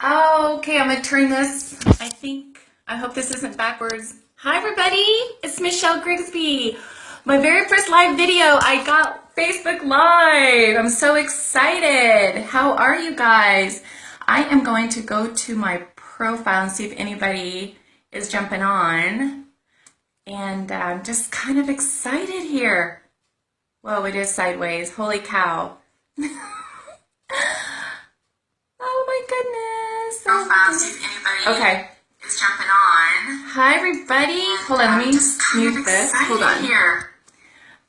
Oh, okay, I'm gonna turn this. I hope this isn't backwards. Hi, everybody. It's Michelle Grigsby. My very first live video. I got Facebook Live. I'm so excited. How are you guys? I am going to go to my profile and see if anybody is jumping on. And I'm just kind of excited here. Whoa, it is sideways. Holy cow. Oh my goodness. Profile, see if anybody is jumping on. Hi everybody. Hold on, let me mute this. Hold on. Here.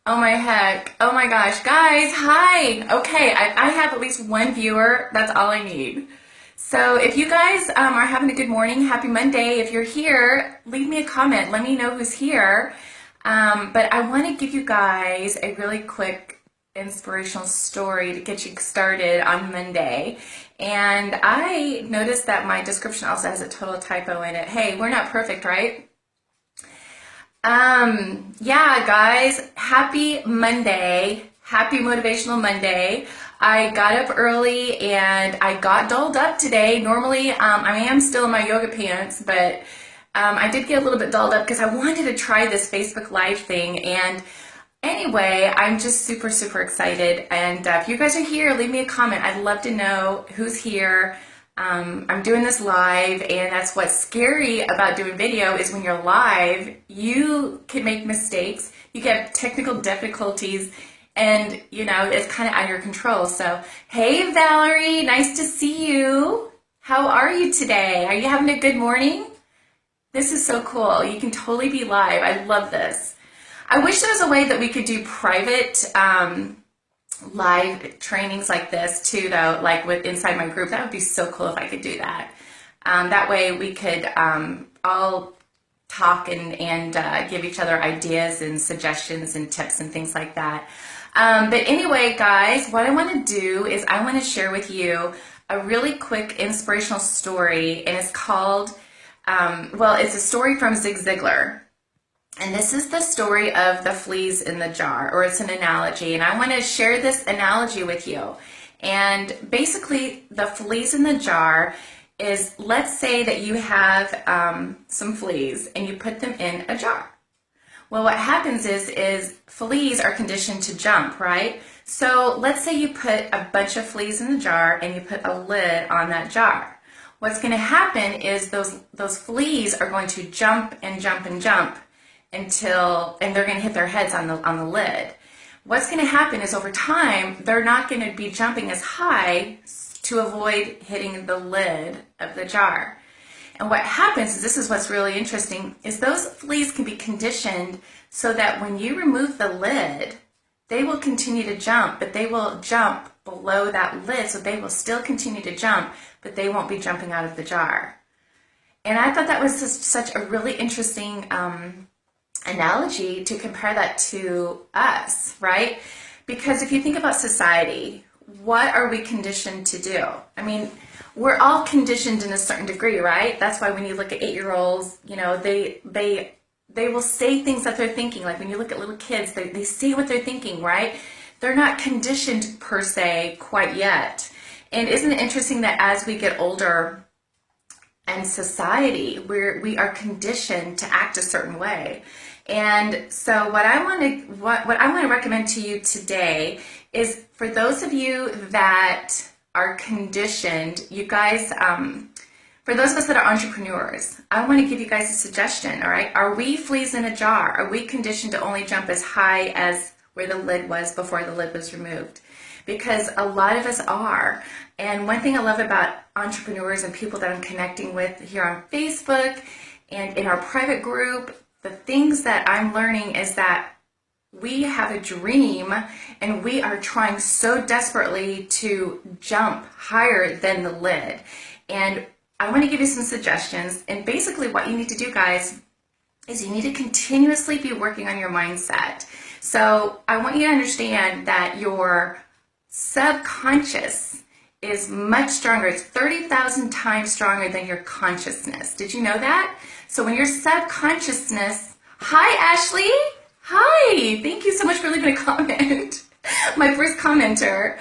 Oh my heck. Oh my gosh. Guys, hi. Okay, I have at least one viewer. That's all I need. So if you guys are having a good morning, happy Monday. If you're here, leave me a comment. Let me know who's here. But I want to give you guys a really quick inspirational story to get you started on Monday. And I noticed that my description also has a total typo in it. Hey, we're not perfect, right? Yeah, guys, happy Monday. Happy Motivational Monday. I got up early and I got dolled up today. Normally, I am still in my yoga pants, but I did get a little bit dolled up because I wanted to try this Facebook Live thing. And anyway, I'm just super, super excited. And if you guys are here, leave me a comment. I'd love to know who's here. I'm doing this live, and that's what's scary about doing video is when you're live, you can make mistakes. You get technical difficulties, and you know, it's kind of out of your control. So, hey Valerie, nice to see you. How are you today? Are you having a good morning? This is so cool. You can totally be live. I love this. I wish there was a way that we could do private live trainings like this too, though, like with inside my group. That would be so cool if I could do that. That way we could all talk and give each other ideas and suggestions and tips and things like that. But anyway, guys, what I want to do is I want to share with you a really quick inspirational story, and it's called, well, it's a story from Zig Ziglar. And this is the story of the fleas in the jar, or it's an analogy. And I want to share this analogy with you. And basically, the fleas in the jar is, let's say that you have some fleas and you put them in a jar. Well, what happens is fleas are conditioned to jump, right? So let's say you put a bunch of fleas in the jar and you put a lid on that jar. What's going to happen is those fleas are going to jump and jump and jump and they're going to hit their heads on the lid. What's going to happen is over time, they're not going to be jumping as high to avoid hitting the lid of the jar. And what happens is, this is what's really interesting, is those fleas can be conditioned so that when you remove the lid, they will continue to jump, but they will jump below that lid, so they will still continue to jump, but they won't be jumping out of the jar. And I thought that was just such a really interesting analogy to compare that to us, right? Because if you think about society, what are we conditioned to do? I mean, we're all conditioned in a certain degree, right? That's why when you look at 8-year-olds, you know, they will say things that they're thinking. Like when you look at little kids, they say what they're thinking, right? They're not conditioned per se quite yet. And isn't it interesting that as we get older in society, we are conditioned to act a certain way. And so what I want to recommend to you today is, for those of you that are conditioned, you guys, for those of us that are entrepreneurs, I want to give you guys a suggestion, all right? Are we fleas in a jar? Are we conditioned to only jump as high as where the lid was before the lid was removed? Because a lot of us are. And one thing I love about entrepreneurs and people that I'm connecting with here on Facebook and in our private group, the things that I'm learning is that we have a dream and we are trying so desperately to jump higher than the lid. And I want to give you some suggestions. And basically what you need to do, guys, is you need to continuously be working on your mindset. So I want you to understand that your subconscious is much stronger. It's 30,000 times stronger than your consciousness. Did you know that? So when your subconsciousness, hi Ashley, hi, thank you so much for leaving a comment. My first commenter.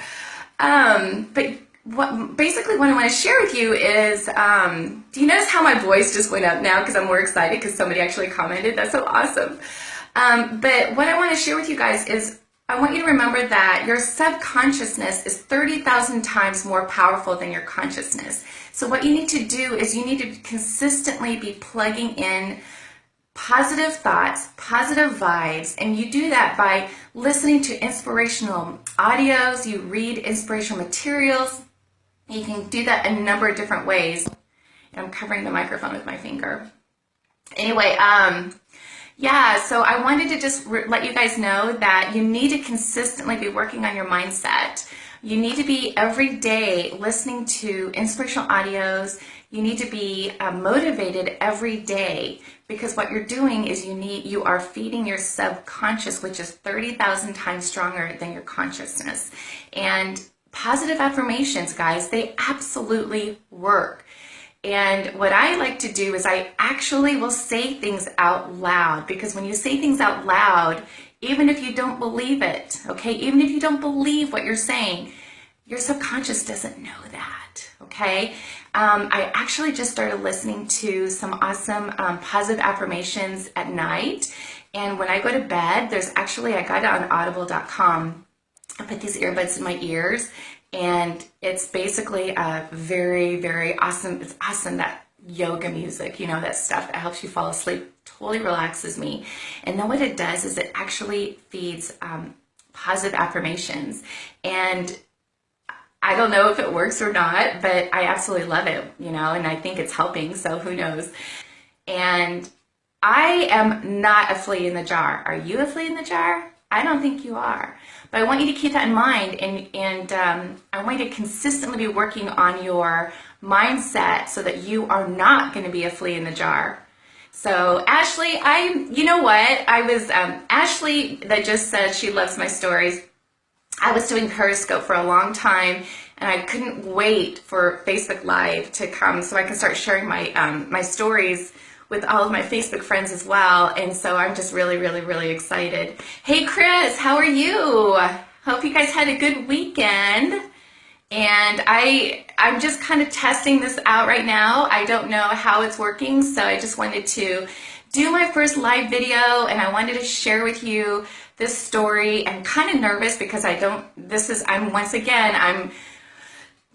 But basically what I want to share with you is, do you notice how my voice just went up now because I'm more excited because somebody actually commented? That's so awesome. But what I want to share with you guys is I want you to remember that your subconsciousness is 30,000 times more powerful than your consciousness. So what you need to do is you need to consistently be plugging in positive thoughts, positive vibes, and you do that by listening to inspirational audios, you read inspirational materials. You can do that in a number of different ways. I'm covering the microphone with my finger. Anyway, yeah, so I wanted to just let you guys know that you need to consistently be working on your mindset. You need to be every day listening to inspirational audios. You need to be motivated every day, because what you're doing is you are feeding your subconscious, which is 30,000 times stronger than your consciousness. And positive affirmations, guys, they absolutely work. And what I like to do is I actually will say things out loud, because when you say things out loud, even if you don't believe it, okay, even if you don't believe what you're saying, your subconscious doesn't know that, okay? I actually just started listening to some awesome positive affirmations at night. And when I go to bed, I got it on audible.com. I put these earbuds in my ears, and it's basically a very, very awesome. It's awesome, that yoga music, that stuff that helps you fall asleep, totally relaxes me. And then what it does is it actually feeds positive affirmations. And I don't know if it works or not, but I absolutely love it, and I think it's helping, so who knows. And I am not a flea in the jar. Are you a flea in the jar? I don't think you are. But I want you to keep that in mind, and I want you to consistently be working on your mindset so that you are not going to be a flea in the jar. So Ashley, Ashley that just said she loves my stories. I was doing Periscope for a long time, and I couldn't wait for Facebook Live to come so I can start sharing my stories with all of my Facebook friends as well. And so I'm just really, really, really excited. Hey, Chris, how are you? Hope you guys had a good weekend. And I'm just kind of testing this out right now. I don't know how it's working, so I just wanted to do my first live video, and I wanted to share with you this story. I'm kind of nervous because I'm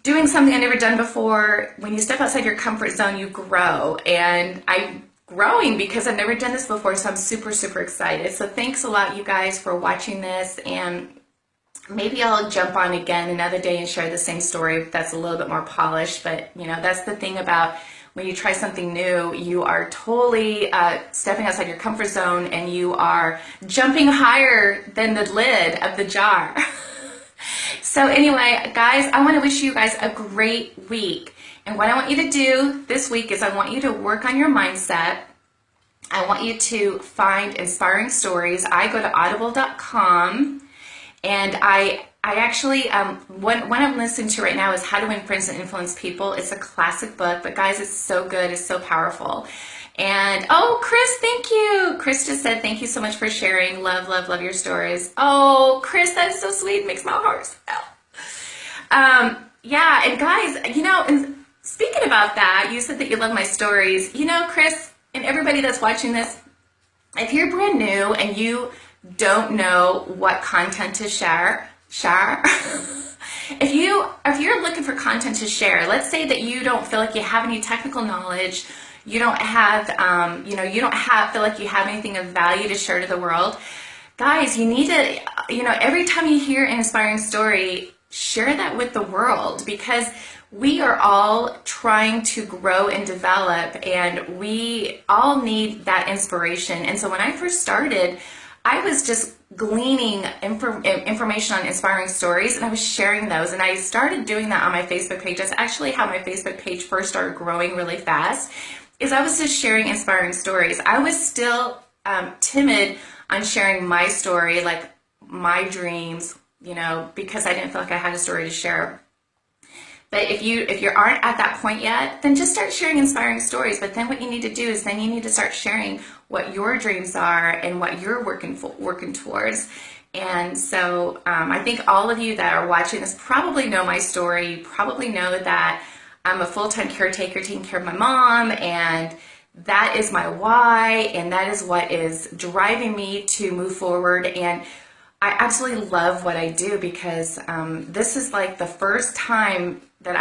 doing something I've never done before. When you step outside your comfort zone, you grow, and I'm growing because I've never done this before, so I'm super, super excited. So thanks a lot, you guys, for watching this, and maybe I'll jump on again another day and share the same story that's a little bit more polished. But that's the thing about when you try something new, you are totally stepping outside your comfort zone, and you are jumping higher than the lid of the jar. So anyway, guys, I want to wish you guys a great week. And what I want you to do this week is I want you to work on your mindset. I want you to find inspiring stories. I go to audible.com, and I actually, one I'm listening to right now is How to Win Friends and Influence People. It's a classic book, but guys, it's so good. It's so powerful. And, oh, Chris, thank you. Chris just said, thank you so much for sharing. Love, love, love your stories. Oh, Chris, that's so sweet. Makes my heart swell. Yeah, and guys, and speaking about that, you said that you love my stories. Chris, and everybody that's watching this, if you're brand new and you don't know what content to share, if you're looking for content to share, let's say that you don't feel like you have any technical knowledge, you don't have, feel like you have anything of value to share to the world, guys, you need to, every time you hear an inspiring story, share that with the world, because we are all trying to grow and develop, and we all need that inspiration. And so when I first started, I was just gleaning information on inspiring stories, and I was sharing those, and I started doing that on my Facebook page. That's actually how my Facebook page first started growing really fast, is I was just sharing inspiring stories. I was still timid on sharing my story, like my dreams, because I didn't feel like I had a story to share. But if you aren't at that point yet, then just start sharing inspiring stories. But then what you need to do is then you need to start sharing what your dreams are and what you're working towards. And so I think all of you that are watching this probably know my story. You probably know that I'm a full-time caretaker taking care of my mom, and that is my why, and that is what is driving me to move forward. And I absolutely love what I do because this is like the first time that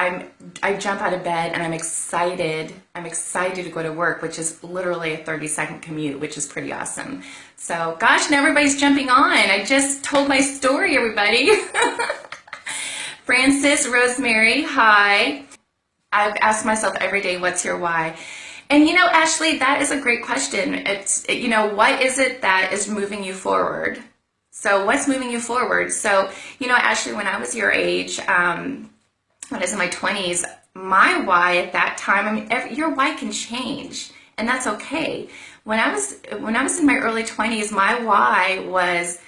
I jump out of bed and I'm excited. I'm excited to go to work, which is literally a 30-second commute, which is pretty awesome. So, gosh, now everybody's jumping on. I just told my story, everybody. Francis, Rosemary, hi. I've asked myself every day, what's your why? And you know, Ashley, that is a great question. You know, what is it that is moving you forward? So what's moving you forward? So, you know, Ashley, when I was your age, when I was in my 20s, my why at that time, I mean, your why can change, and that's okay. When I was in my early 20s, my why was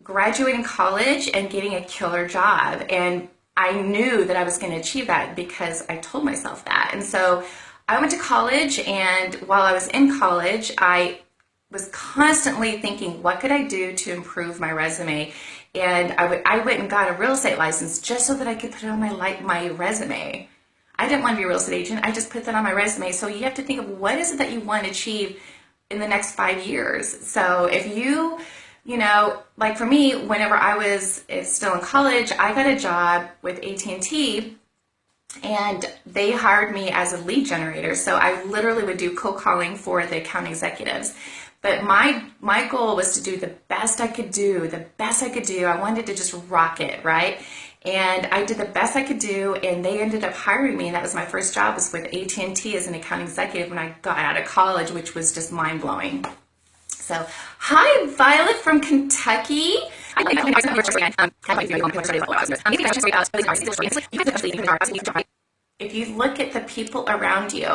graduating college and getting a killer job. And I knew that I was going to achieve that because I told myself that. And so I went to college, and while I was in college, I was constantly thinking, what could I do to improve my resume? And I went and got a real estate license just so that I could put it on my resume. I didn't want to be a real estate agent. I just put that on my resume. So you have to think of what is it that you want to achieve in the next 5 years. So if you know, like for me, whenever I was still in college, I got a job with AT&T, and they hired me as a lead generator. So I literally would do cold calling for the account executives. But my goal was to do the best I could do, the best I could do. I wanted to just rock it, right? And I did the best I could do, and they ended up hiring me, and that was my first job, was with AT&T as an account executive when I got out of college, which was just mind-blowing. So, hi, Violet from Kentucky. If you look at the people around you,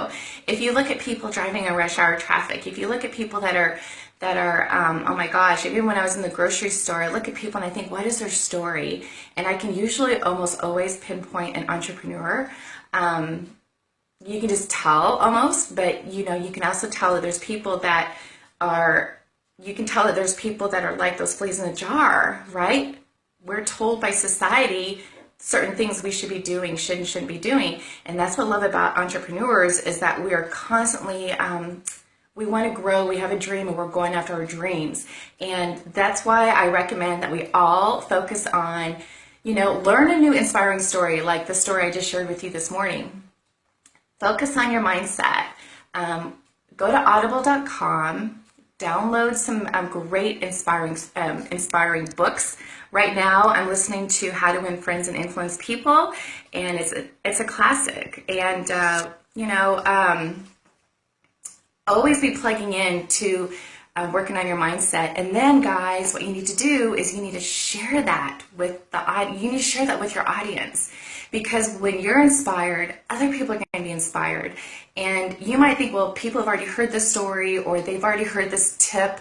if you look at people driving in rush hour traffic, if you look at people that are, oh my gosh, even when I was in the grocery store, I look at people and I think, what is their story? And I can usually almost always pinpoint an entrepreneur. You can just tell almost, but you know, you can also tell that there's people that are, you can tell that there's people that are like those fleas in a jar, right? We're told by society certain things we should be doing, shouldn't be doing. And that's what I love about entrepreneurs, is that we are constantly, we want to grow, we have a dream, and we're going after our dreams. And that's why I recommend that we all focus on, you know, learn a new inspiring story, like the story I just shared with you this morning. Focus on your mindset. Go to audible.com, download some great inspiring books. Right now, I'm listening to How to Win Friends and Influence People, and it's a classic. And you know, always be plugging in to working on your mindset. And then, guys, what you need to do is you need to share that with you need to share that with your audience, because when you're inspired, other people are going to be inspired. And you might think, well, people have already heard this story, or they've already heard this tip,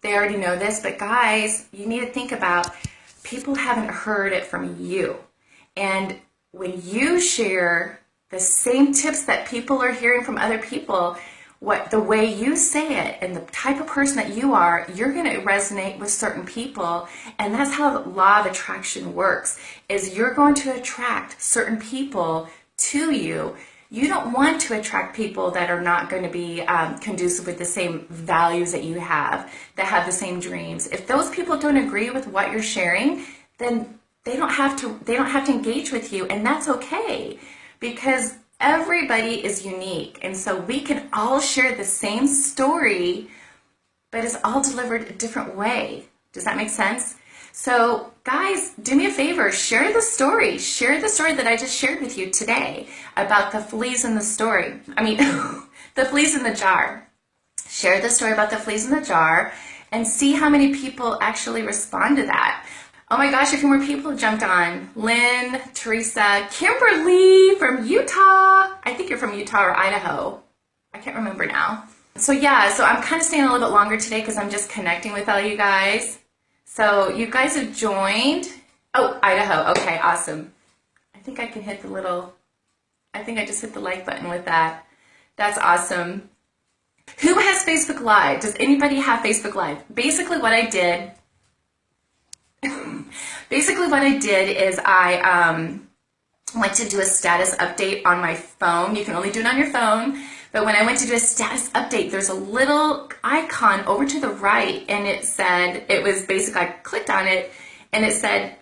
they already know this. But guys, you need to think about, people haven't heard it from you. And when you share the same tips that people are hearing from other people, the way you say it and the type of person that you are, you're going to resonate with certain people. And that's how the law of attraction works, is you're going to attract certain people to you. You don't want to attract people that are not going to be conducive with the same values that you have, that have the same dreams. If those people don't agree with what you're sharing, then they don't have to engage with you, and that's okay, because everybody is unique. And so we can all share the same story, but it's all delivered a different way. Does that make sense? So guys, do me a favor, share the story. Share the story that I just shared with you today about the fleas in the story. I mean, the fleas in the jar. Share the story about the fleas in the jar and see how many people actually respond to that. Oh my gosh, a few more people jumped on. Lynn, Teresa, Kimberly from Utah. I think you're from Utah or Idaho. I can't remember now. So yeah, so I'm kind of staying a little bit longer today because I'm just connecting with all you guys. So you guys have joined. Oh, Idaho. Okay, awesome. I think I can hit the little, I think I just hit the like button with that. That's awesome. Who has Facebook Live? Does anybody have Facebook Live? Basically what I did Basically what I did is I went to do a status update on my phone. You can only do it on your phone. But when I went to do a status update, there's a little icon over to the right, and it said, it was basically, I clicked on it, and it said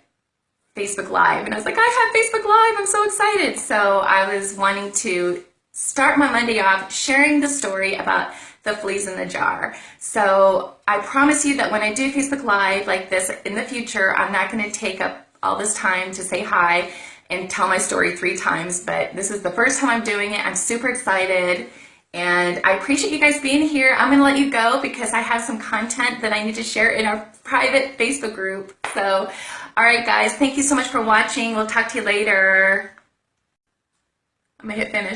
Facebook Live. And I was like, I have Facebook Live. I'm so excited. So I was wanting to start my Monday off sharing the story about the fleas in the jar. So I promise you that when I do Facebook Live like this in the future, I'm not going to take up all this time to say hi and tell my story 3 times, but this is the first time I'm doing it. I'm super excited, and I appreciate you guys being here. I'm going to let you go because I have some content that I need to share in our private Facebook group. So, all right, guys, thank you so much for watching. We'll talk to you later. I'm going to hit finish.